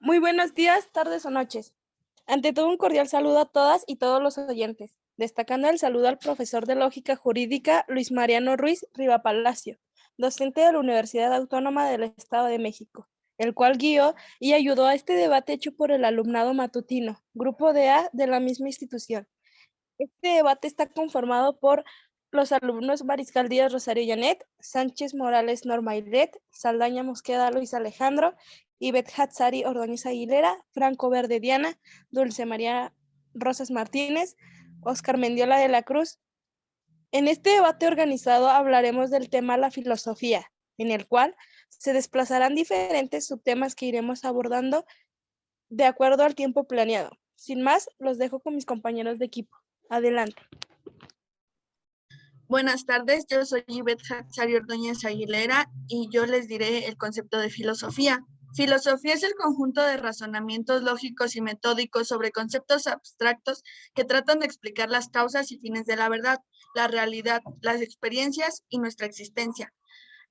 Muy buenos días, tardes o noches. Ante todo, un cordial saludo a todas y todos los oyentes, destacando el saludo al profesor de Lógica Jurídica Luis Mariano Ruiz Rivapalacio, docente de la Universidad Autónoma del Estado de México, el cual guió y ayudó a este debate hecho por el alumnado matutino, Grupo de A de la misma institución. Este debate está conformado por los alumnos Mariscal Díaz Rosario Janet, Sánchez Morales Norma Ilet, Saldaña Mosqueda Luis Alejandro, Ivette Hatzari Ordóñez Aguilera, Franco Verde Diana, Dulce María Rosas Martínez, Oscar Mendiola de la Cruz. En este debate organizado hablaremos del tema la filosofía, en el cual se desplazarán diferentes subtemas que iremos abordando de acuerdo al tiempo planeado. Sin más, los dejo con mis compañeros de equipo. Adelante. Buenas tardes, yo soy Ivette Hatzari Ordóñez Aguilera y yo les diré el concepto de filosofía. Filosofía es el conjunto de razonamientos lógicos y metódicos sobre conceptos abstractos que tratan de explicar las causas y fines de la verdad, la realidad, las experiencias y nuestra existencia.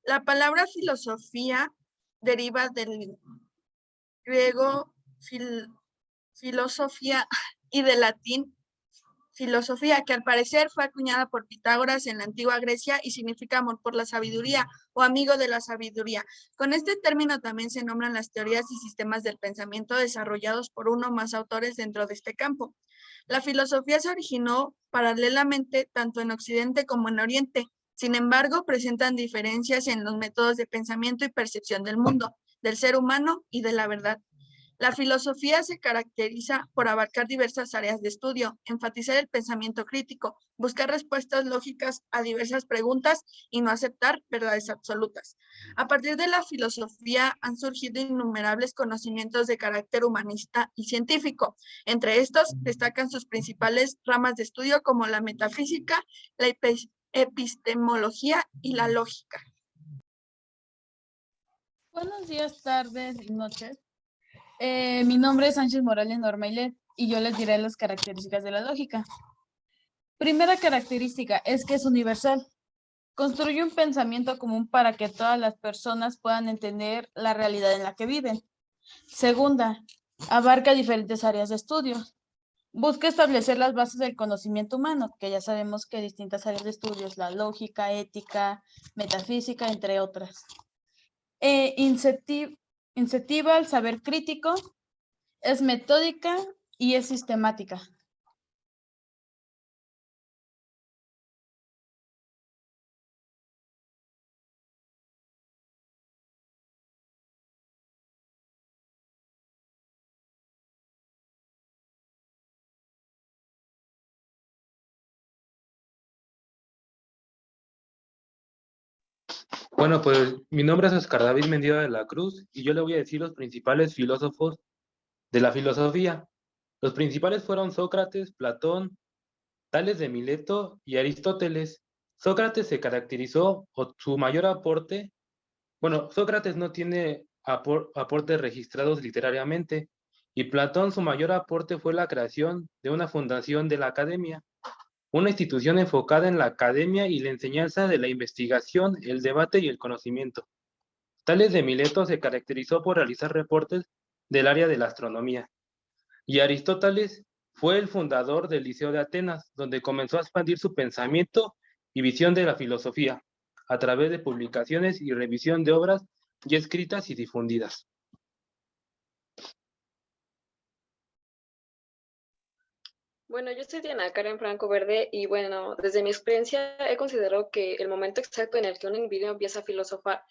La palabra filosofía deriva del griego filosofía y del latín filosofía, que al parecer fue acuñada por Pitágoras en la antigua Grecia y significa amor por la sabiduría o amigo de la sabiduría. Con este término también se nombran las teorías y sistemas del pensamiento desarrollados por uno o más autores dentro de este campo. La filosofía se originó paralelamente tanto en Occidente como en Oriente. Sin embargo, presentan diferencias en los métodos de pensamiento y percepción del mundo, del ser humano y de la verdad. La filosofía se caracteriza por abarcar diversas áreas de estudio, enfatizar el pensamiento crítico, buscar respuestas lógicas a diversas preguntas y no aceptar verdades absolutas. A partir de la filosofía han surgido innumerables conocimientos de carácter humanista y científico. Entre estos destacan sus principales ramas de estudio como la metafísica, la epistemología y la lógica. Buenos días, tardes y noches. Mi nombre es Sánchez Morales Norma Ilet y yo les diré las características de la lógica. Primera característica es que es universal. Construye un pensamiento común para que todas las personas puedan entender la realidad en la que viven. Segunda, abarca diferentes áreas de estudio. Busca establecer las bases del conocimiento humano, que ya sabemos que hay distintas áreas de estudios, la lógica, ética, metafísica, entre otras. Incentiva al saber crítico, es metódica y es sistemática. Bueno, pues mi nombre es Oscar David Mendiola de la Cruz y yo le voy a decir los principales filósofos de la filosofía. Los principales fueron Sócrates, Platón, Tales de Mileto y Aristóteles. Sócrates se caracterizó por su mayor aporte. Bueno, Sócrates no tiene aportes registrados literariamente y Platón su mayor aporte fue la creación de una fundación de la academia, una institución enfocada en la academia y la enseñanza de la investigación, el debate y el conocimiento. Tales de Mileto se caracterizó por realizar reportes del área de la astronomía. Y Aristóteles fue el fundador del Liceo de Atenas, donde comenzó a expandir su pensamiento y visión de la filosofía a través de publicaciones y revisión de obras ya escritas y difundidas. Bueno, yo soy Diana Karen Franco Verde y bueno, desde mi experiencia he considerado que el momento exacto en el que un individuo empieza a filosofar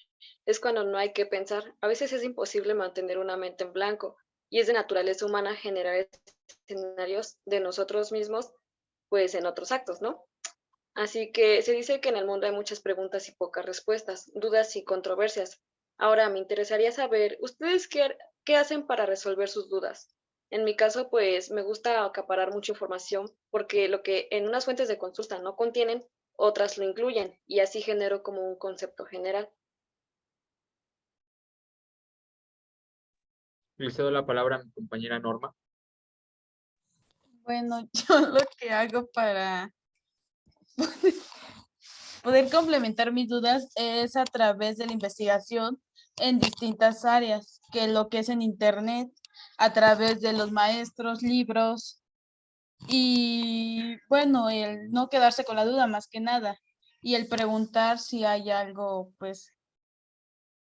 es cuando no hay que pensar. A veces es imposible mantener una mente en blanco y es de naturaleza humana generar escenarios de nosotros mismos, pues en otros actos, ¿no? Así que se dice que en el mundo hay muchas preguntas y pocas respuestas, dudas y controversias. Ahora me interesaría saber, ¿ustedes qué hacen para resolver sus dudas? En mi caso, pues me gusta acaparar mucha información porque lo que en unas fuentes de consulta no contienen, otras lo incluyen y así genero como un concepto general. Le cedo la palabra a mi compañera Norma. Bueno, yo lo que hago para poder complementar mis dudas es a través de la investigación en distintas áreas, que lo que es en internet, a través de los maestros, libros y bueno, el no quedarse con la duda más que nada y el preguntar si hay algo pues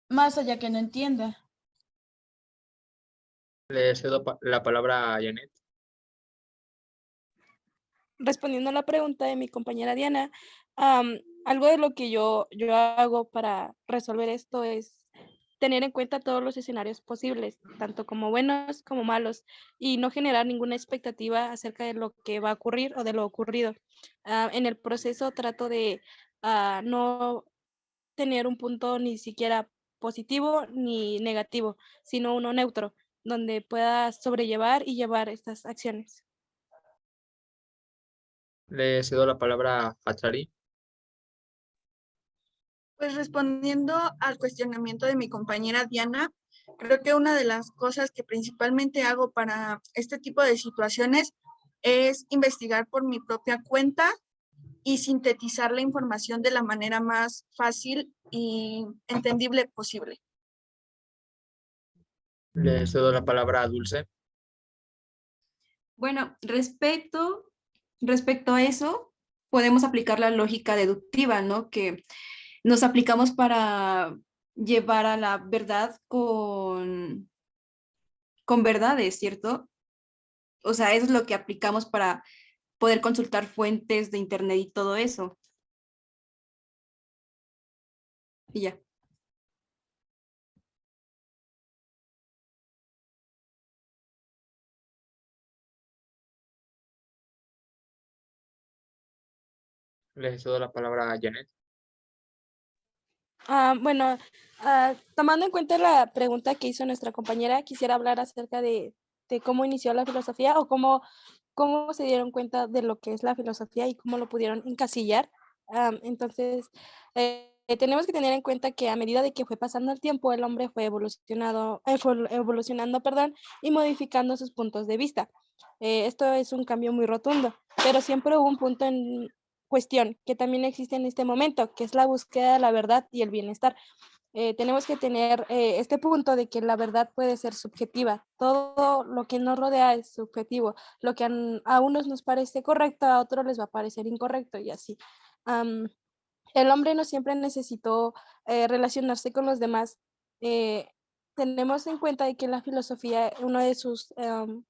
más allá que no entienda. Le cedo la palabra a Janet. Respondiendo a la pregunta de mi compañera Diana, algo de lo que yo hago para resolver esto es tener en cuenta todos los escenarios posibles, tanto como buenos como malos, y no generar ninguna expectativa acerca de lo que va a ocurrir o de lo ocurrido. En el proceso trato de no tener un punto ni siquiera positivo ni negativo, sino uno neutro, donde pueda sobrellevar y llevar estas acciones. Le cedo la palabra a Chari. Pues respondiendo al cuestionamiento de mi compañera Diana, creo que una de las cosas que principalmente hago para este tipo de situaciones es investigar por mi propia cuenta y sintetizar la información de la manera más fácil y entendible posible. Le cedo la palabra a Dulce. Bueno, respecto a eso, podemos aplicar la lógica deductiva, ¿no? Que nos aplicamos para llevar a la verdad con verdades, ¿cierto? O sea, eso es lo que aplicamos para poder consultar fuentes de internet y todo eso. Y ya. Le cedo la palabra a Janet. Bueno, tomando en cuenta la pregunta que hizo nuestra compañera, quisiera hablar acerca de cómo inició la filosofía o cómo se dieron cuenta de lo que es la filosofía y cómo lo pudieron encasillar. Entonces, tenemos que tener en cuenta que a medida de que fue pasando el tiempo, el hombre fue evolucionando, perdón, y modificando sus puntos de vista. Esto es un cambio muy rotundo, pero siempre hubo un punto en cuestión que también existe en este momento, que es la búsqueda de la verdad y el bienestar. Tenemos que tener este punto de que la verdad puede ser subjetiva. Todo lo que nos rodea es subjetivo. Lo que a unos nos parece correcto, a otros les va a parecer incorrecto y así. El hombre no siempre necesitó relacionarse con los demás. Eh, Tenemos en cuenta de que la filosofía, uno de sus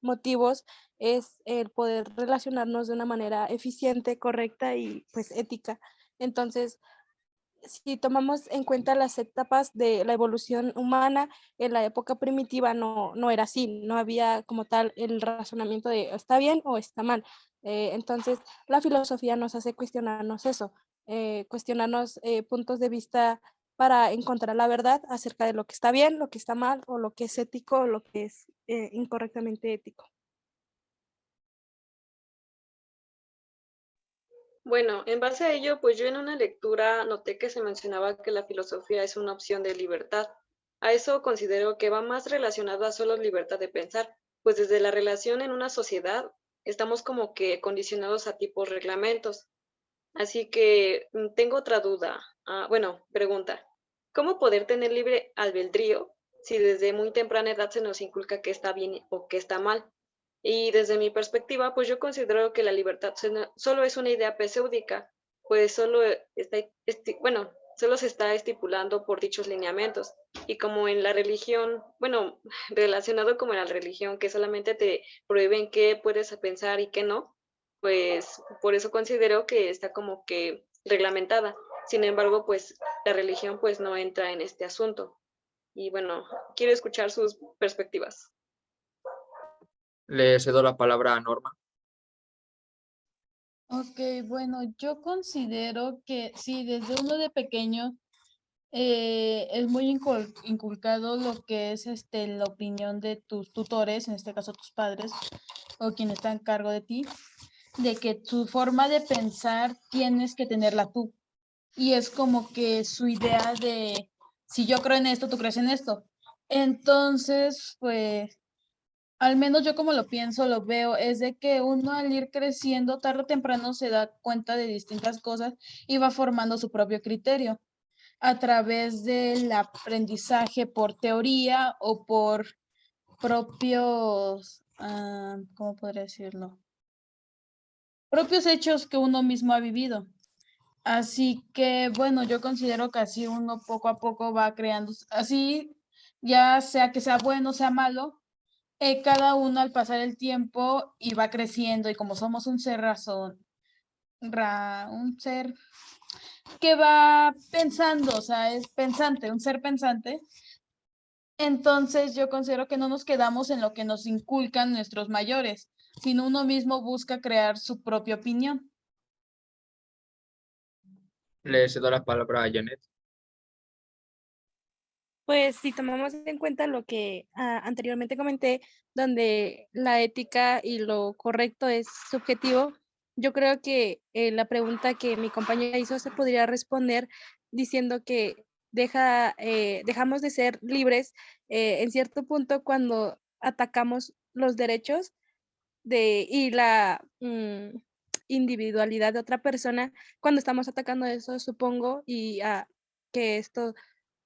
motivos es el poder relacionarnos de una manera eficiente, correcta y pues ética. Entonces, si tomamos en cuenta las etapas de la evolución humana, en la época primitiva no era así, no había como tal el razonamiento de está bien o está mal. Entonces, la filosofía nos hace cuestionarnos eso, cuestionarnos puntos de vista para encontrar la verdad acerca de lo que está bien, lo que está mal, o lo que es ético, o lo que es incorrectamente ético. Bueno, en base a ello, pues yo en una lectura noté que se mencionaba que la filosofía es una opción de libertad. A eso considero que va más relacionado a solo libertad de pensar, pues desde la relación en una sociedad estamos como que condicionados a tipos reglamentos. Así que tengo otra duda. Bueno, pregunta. ¿Cómo poder tener libre albedrío si desde muy temprana edad se nos inculca que está bien o que está mal? Y desde mi perspectiva, pues yo considero que la libertad solo es una idea pseudódica, pues solo bueno, solo se está estipulando por dichos lineamientos. Y como en la religión, bueno, relacionado como en la religión, que solamente te prohíben qué puedes pensar y qué no, pues por eso considero que está como que reglamentada. Sin embargo, pues la religión pues no entra en este asunto. Y bueno, quiero escuchar sus perspectivas. Le cedo la palabra a Norma. Ok, bueno, yo considero que sí, desde uno de pequeño es muy inculcado lo que es la opinión de tus tutores, en este caso tus padres, o quien está a cargo de ti, de que tu forma de pensar tienes que tenerla tú. Y es como que su idea de, si yo creo en esto, tú crees en esto. Entonces, pues, al menos yo como lo pienso, lo veo, es de que uno al ir creciendo, tarde o temprano se da cuenta de distintas cosas y va formando su propio criterio a través del aprendizaje por teoría o por propios, ¿cómo podría decirlo? Propios hechos que uno mismo ha vivido. Así que, bueno, yo considero que así uno poco a poco va creando, así ya sea que sea bueno o sea malo, cada uno al pasar el tiempo y va creciendo y como somos un ser razón, un ser que va pensando, o sea, es pensante, un ser pensante. Entonces yo considero que no nos quedamos en lo que nos inculcan nuestros mayores, sino uno mismo busca crear su propia opinión. Le cedo la palabra a Janet. Pues si tomamos en cuenta lo que anteriormente comenté, donde la ética y lo correcto es subjetivo, yo creo que la pregunta que mi compañera hizo se podría responder diciendo que dejamos de ser libres en cierto punto cuando atacamos los derechos y la individualidad de otra persona, cuando estamos atacando eso, supongo, y que esto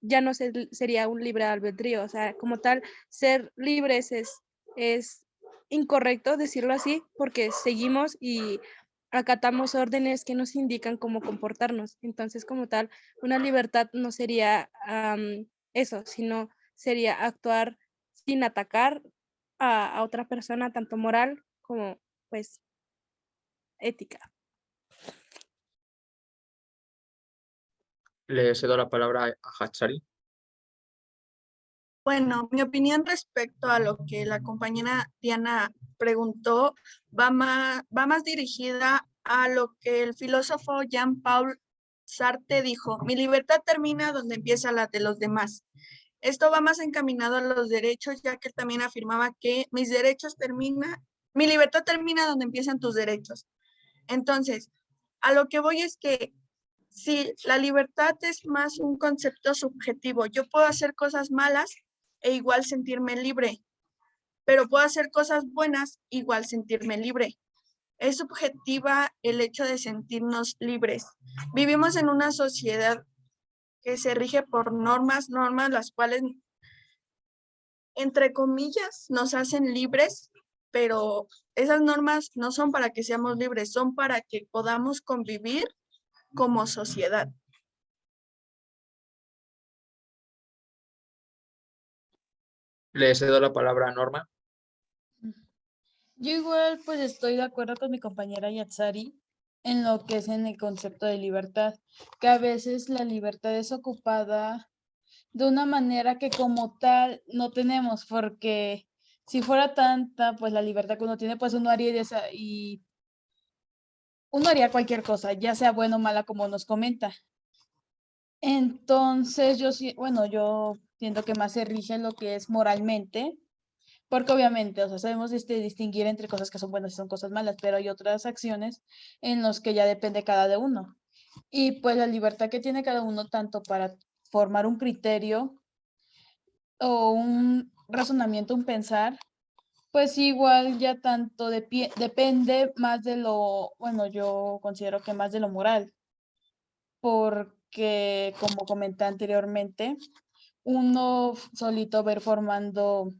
ya no sería un libre albedrío, o sea, como tal, ser libres es incorrecto decirlo así, porque seguimos y acatamos órdenes que nos indican cómo comportarnos. Entonces, como tal, una libertad no sería eso, sino sería actuar sin atacar a otra persona, tanto moral como, pues, ética. Le cedo la palabra a Hatsari. Bueno, mi opinión respecto a lo que la compañera Diana preguntó va más dirigida a lo que el filósofo Jean-Paul Sartre dijo: mi libertad termina donde empieza la de los demás. Esto va más encaminado a los derechos, ya que él también afirmaba que mi libertad termina donde empiezan tus derechos. Entonces, a lo que voy es que si la libertad es más un concepto subjetivo, yo puedo hacer cosas malas e igual sentirme libre, pero puedo hacer cosas buenas, igual sentirme libre. Es subjetiva el hecho de sentirnos libres. Vivimos en una sociedad que se rige por normas las cuales, entre comillas, nos hacen libres, pero esas normas no son para que seamos libres, son para que podamos convivir como sociedad. Le cedo la palabra a Norma. Yo igual pues estoy de acuerdo con mi compañera Yatsari en lo que es en el concepto de libertad, que a veces la libertad es ocupada de una manera que como tal no tenemos, porque si fuera tanta, pues la libertad que uno tiene, pues uno haría y uno haría cualquier cosa, ya sea buena o mala, como nos comenta. Entonces, bueno, yo siento que más se rige lo que es moralmente, porque obviamente, o sea, sabemos distinguir entre cosas que son buenas y son cosas malas, pero hay otras acciones en las que ya depende cada de uno. Y pues la libertad que tiene cada uno tanto para formar un criterio o un razonamiento, un pensar, pues igual ya tanto depende más de lo, bueno, yo considero que más de lo moral, porque como comenté anteriormente, uno solito ver formando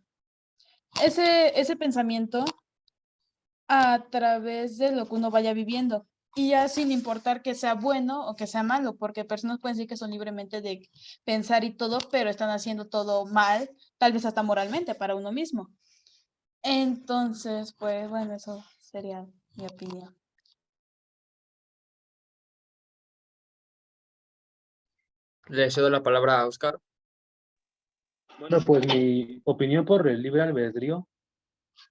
ese pensamiento a través de lo que uno vaya viviendo. Y ya sin importar que sea bueno o que sea malo, porque personas pueden decir que son libremente de pensar y todo, pero están haciendo todo mal, tal vez hasta moralmente para uno mismo. Entonces, pues bueno, eso sería mi opinión. Le cedo la palabra a Oscar. Bueno, pues mi opinión por el libre albedrío,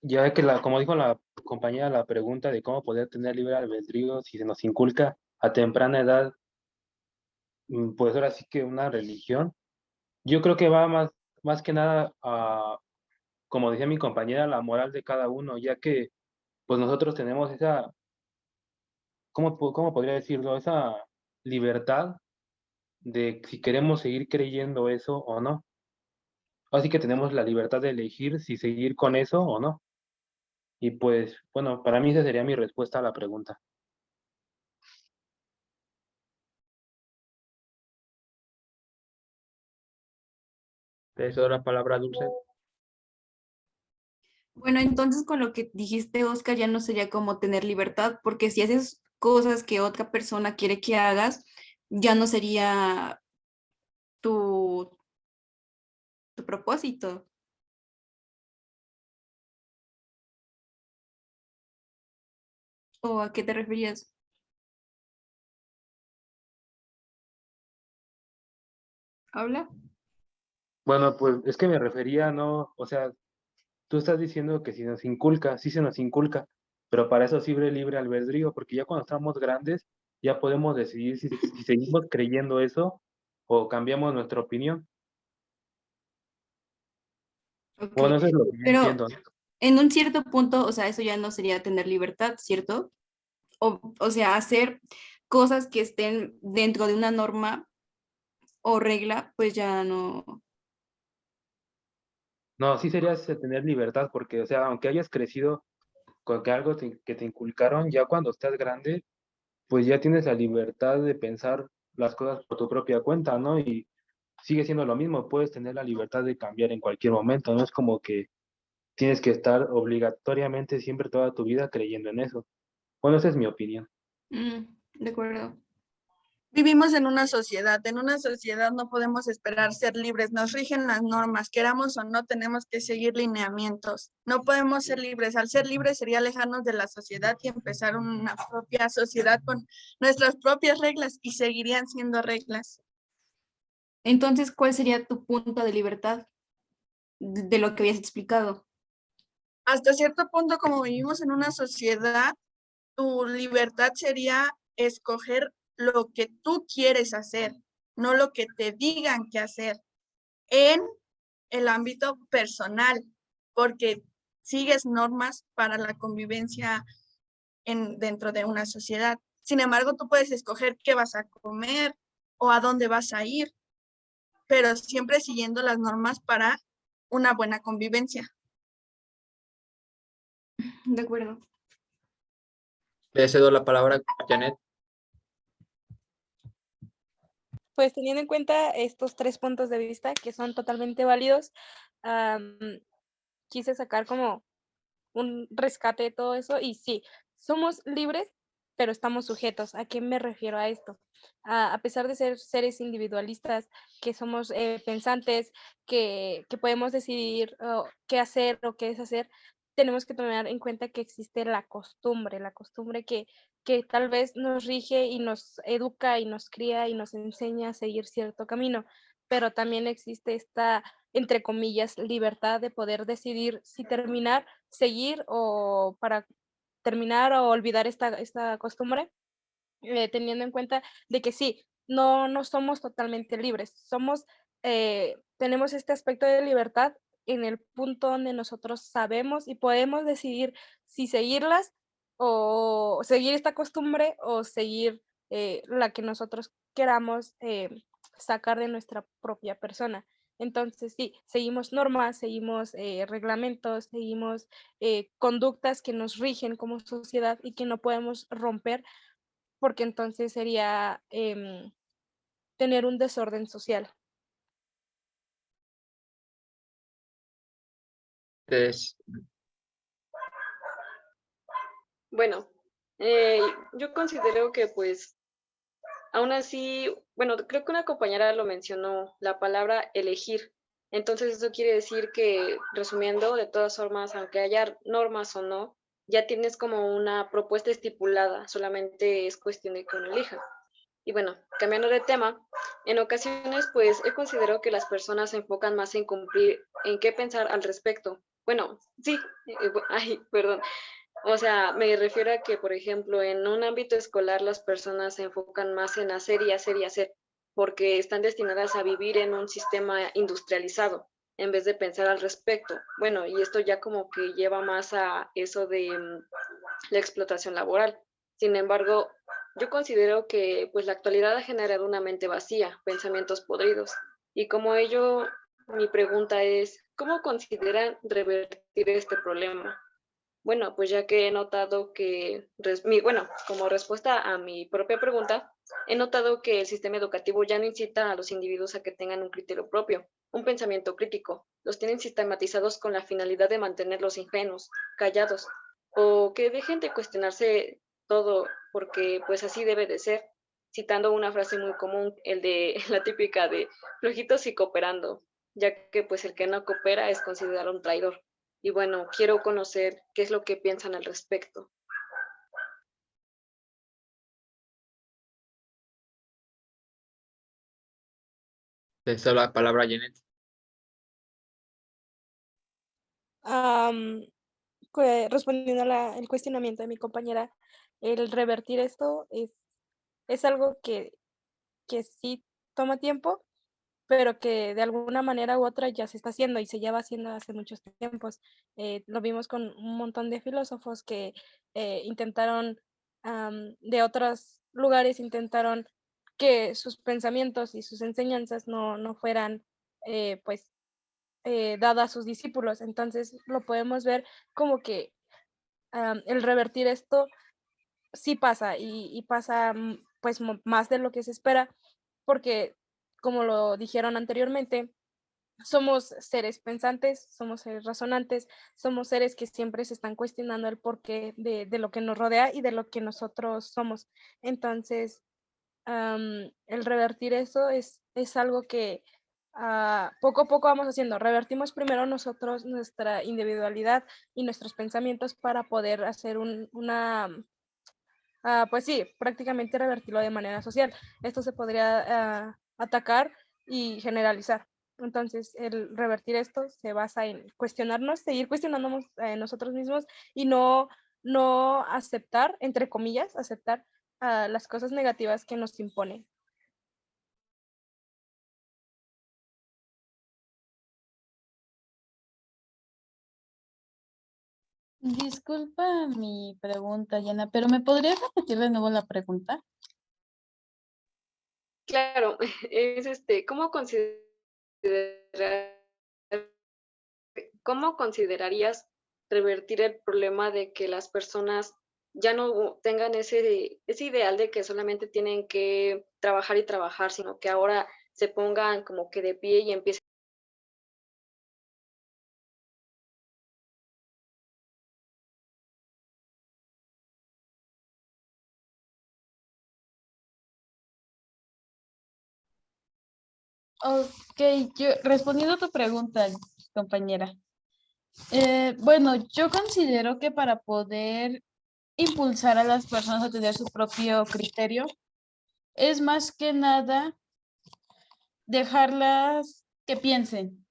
ya que como dijo la compañera, la pregunta de cómo poder tener libre albedrío si se nos inculca a temprana edad, pues ahora sí que una religión, yo creo que va más que nada a, como decía mi compañera, la moral de cada uno, ya que pues nosotros tenemos esa, ¿cómo podría decirlo? Esa libertad de si queremos seguir creyendo eso o no. Así que tenemos la libertad de elegir si seguir con eso o no. Y pues, bueno, para mí esa sería mi respuesta a la pregunta. Le cedo la palabra a Dulce. Bueno, entonces con lo que dijiste, Oscar, ya no sería como tener libertad, porque si haces cosas que otra persona quiere que hagas, ya no sería tu, tu propósito. ¿O a qué te referías? ¿Habla? Bueno, pues es que me refería, no, o sea, tú estás diciendo que si nos inculca, sí se nos inculca, pero para eso sirve el libre albedrío, porque ya cuando estamos grandes, ya podemos decidir si seguimos creyendo eso o cambiamos nuestra opinión. Ok. Bueno, eso es lo que yo Pero entiendo, ¿no? en un cierto punto, o sea, eso ya no sería tener libertad, ¿cierto? O sea, hacer cosas que estén dentro de una norma o regla, pues ya no. No, sí sería tener libertad, porque, o sea, aunque hayas crecido con que algo que te inculcaron, ya cuando estás grande, pues ya tienes la libertad de pensar las cosas por tu propia cuenta, ¿no? Y sigue siendo lo mismo, puedes tener la libertad de cambiar en cualquier momento, no es como que tienes que estar obligatoriamente siempre toda tu vida creyendo en eso. Bueno, esa es mi opinión. De acuerdo. Vivimos en una sociedad no podemos esperar ser libres, nos rigen las normas, queramos o no, tenemos que seguir lineamientos. No podemos ser libres, al ser libres sería alejarnos de la sociedad y empezar una propia sociedad con nuestras propias reglas y seguirían siendo reglas. Entonces, ¿cuál sería tu punto de libertad de lo que habías explicado? Hasta cierto punto, como vivimos en una sociedad, tu libertad sería escoger lo que tú quieres hacer, no lo que te digan que hacer en el ámbito personal, porque sigues normas para la convivencia dentro de una sociedad. Sin embargo, tú puedes escoger qué vas a comer o a dónde vas a ir, pero siempre siguiendo las normas para una buena convivencia. De acuerdo. Le cedo la palabra a Janet. Pues teniendo en cuenta estos 3 puntos de vista que son totalmente válidos, quise sacar como un rescate de todo eso y sí, somos libres, pero estamos sujetos. ¿A qué me refiero a esto? A pesar de ser seres individualistas, que somos pensantes, que podemos decidir qué hacer o qué deshacer, tenemos que tomar en cuenta que existe la costumbre que tal vez nos rige y nos educa y nos cría y nos enseña a seguir cierto camino, pero también existe esta, entre comillas, libertad de poder decidir si terminar, seguir o para terminar o olvidar esta costumbre, teniendo en cuenta de que sí, no somos totalmente libres, somos, tenemos este aspecto de libertad en el punto donde nosotros sabemos y podemos decidir si seguirlas o seguir esta costumbre o seguir la que nosotros queramos sacar de nuestra propia persona. Entonces, sí, seguimos normas, seguimos reglamentos, seguimos conductas que nos rigen como sociedad y que no podemos romper porque entonces sería tener un desorden social. Les- Bueno, yo considero que pues aún así, bueno, creo que una compañera lo mencionó, la palabra elegir. Entonces eso quiere decir que, resumiendo, de todas formas, aunque haya normas o no, ya tienes como una propuesta estipulada, solamente es cuestión de que uno elija. Y bueno, cambiando de tema, en ocasiones pues he considerado que las personas se enfocan más en cumplir, en qué pensar al respecto. Bueno, sí, ay, perdón. O sea, me refiero a que, por ejemplo, en un ámbito escolar las personas se enfocan más en hacer y hacer y hacer, porque están destinadas a vivir en un sistema industrializado, en vez de pensar al respecto. Bueno, y esto ya como que lleva más a eso de la explotación laboral. Sin embargo, yo considero que pues la actualidad ha generado una mente vacía, pensamientos podridos, y como ello mi pregunta es, ¿cómo consideran revertir este problema? Bueno, pues ya que he notado que, bueno, como respuesta a mi propia pregunta, he notado que el sistema educativo ya no incita a los individuos a que tengan un criterio propio, un pensamiento crítico. Los tienen sistematizados con la finalidad de mantenerlos ingenuos, callados, o que dejen de cuestionarse todo, porque pues así debe de ser. Citando una frase muy común, el de la típica de flojitos y cooperando, ya que pues el que no coopera es considerado un traidor. Y bueno, quiero conocer qué es lo que piensan al respecto. Te cedo la palabra, Janet. Am, Respondiendo el cuestionamiento de mi compañera, el revertir esto es algo que sí toma tiempo, pero que de alguna manera u otra ya se está haciendo y se lleva haciendo hace muchos tiempos. Lo vimos con un montón de filósofos que intentaron, de otros lugares, intentaron que sus pensamientos y sus enseñanzas no fueran, pues, dadas a sus discípulos. Entonces lo podemos ver como que el revertir esto sí pasa y pasa pues más de lo que se espera, porque como lo dijeron anteriormente, somos seres pensantes, somos seres razonantes, somos seres que siempre se están cuestionando el porqué de lo que nos rodea y de lo que nosotros somos. Entonces, el revertir eso es algo que poco a poco vamos haciendo. Revertimos primero nosotros nuestra individualidad y nuestros pensamientos para poder hacer pues sí, prácticamente revertirlo de manera social. Esto se podría atacar y generalizar. Entonces, el revertir esto se basa en cuestionarnos, seguir cuestionándonos nosotros mismos y no aceptar, entre comillas, aceptar las cosas negativas que nos imponen. Disculpa mi pregunta, Yana, pero ¿me podrías repetir de nuevo la pregunta? Claro, es ¿cómo considerarías revertir el problema de que las personas ya no tengan ese ideal de que solamente tienen que trabajar y trabajar, sino que ahora se pongan como que de pie y empiecen? Ok, respondiendo a tu pregunta, compañera. Bueno, yo considero que para poder impulsar a las personas a tener su propio criterio, es más que nada dejarlas que piensen,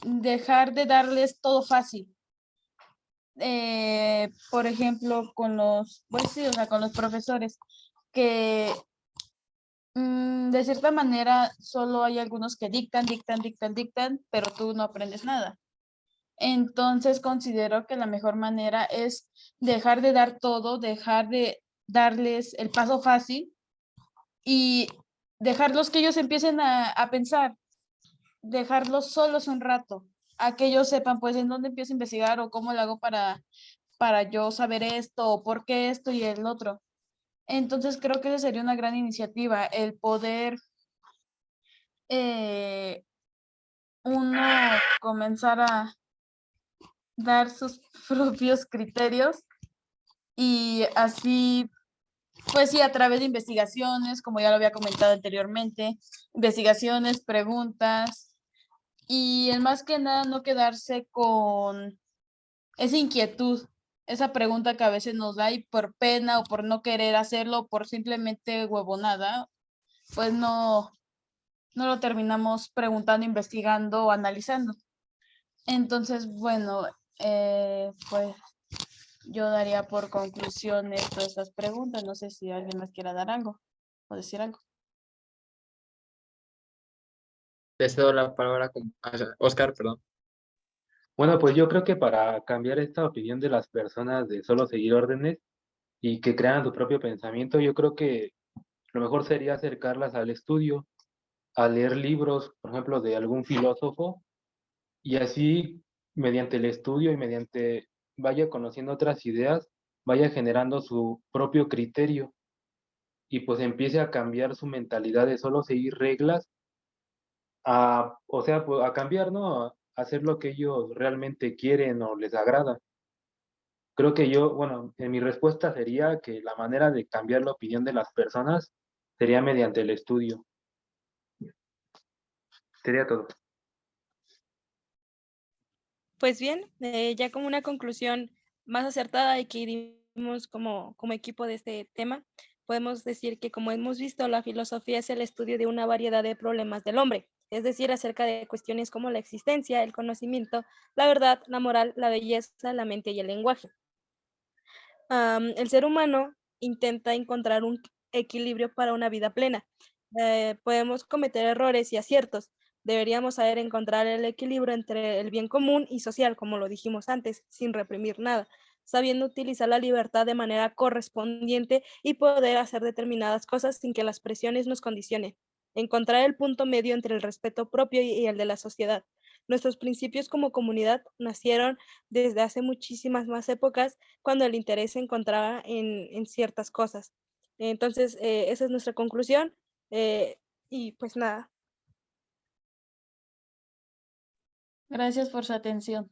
dejar de darles todo fácil. Por ejemplo, pues sí, o sea, con los profesores, que de cierta manera solo hay algunos que dictan, pero tú no aprendes nada. Entonces considero que la mejor manera es dejar de dar todo, dejar de darles el paso fácil y dejarlos que ellos empiecen a pensar, dejarlos solos un rato, a que ellos sepan pues en dónde empiezo a investigar o cómo lo hago para yo saber esto o por qué esto y el otro. Entonces creo que esa sería una gran iniciativa, el poder uno comenzar a dar sus propios criterios y así, pues sí, a través de investigaciones, como ya lo había comentado anteriormente, investigaciones, preguntas y en más que nada no quedarse con esa inquietud, esa pregunta que a veces nos da y por pena o por no querer hacerlo, por simplemente huevonada, pues no lo terminamos preguntando, investigando o analizando. Entonces, bueno, pues yo daría por conclusiones todas estas preguntas. No sé si alguien más quiera dar algo o decir algo. Te cedo la palabra, Oscar, perdón. Bueno, pues yo creo que para cambiar esta opinión de las personas de solo seguir órdenes y que crean su propio pensamiento, yo creo que lo mejor sería acercarlas al estudio, a leer libros, por ejemplo, de algún filósofo y así mediante el estudio y mediante vaya conociendo otras ideas, vaya generando su propio criterio y pues empiece a cambiar su mentalidad de solo seguir reglas o sea, pues, a cambiar, ¿no? A hacer lo que ellos realmente quieren o les agrada. Creo que bueno, en mi respuesta sería que la manera de cambiar la opinión de las personas sería mediante el estudio. Sería todo. Pues bien, ya como una conclusión más acertada y que dimos como equipo de este tema, podemos decir que como hemos visto, la filosofía es el estudio de una variedad de problemas del hombre, es decir, acerca de cuestiones como la existencia, el conocimiento, la verdad, la moral, la belleza, la mente y el lenguaje. El ser humano intenta encontrar un equilibrio para una vida plena. Podemos cometer errores y aciertos. Deberíamos saber encontrar el equilibrio entre el bien común y social, como lo dijimos antes, sin reprimir nada, sabiendo utilizar la libertad de manera correspondiente y poder hacer determinadas cosas sin que las presiones nos condicionen. Encontrar el punto medio entre el respeto propio y el de la sociedad. Nuestros principios como comunidad nacieron desde hace muchísimas más épocas cuando el interés se encontraba en ciertas cosas. Entonces, esa es nuestra conclusión. Y pues nada. Gracias por su atención.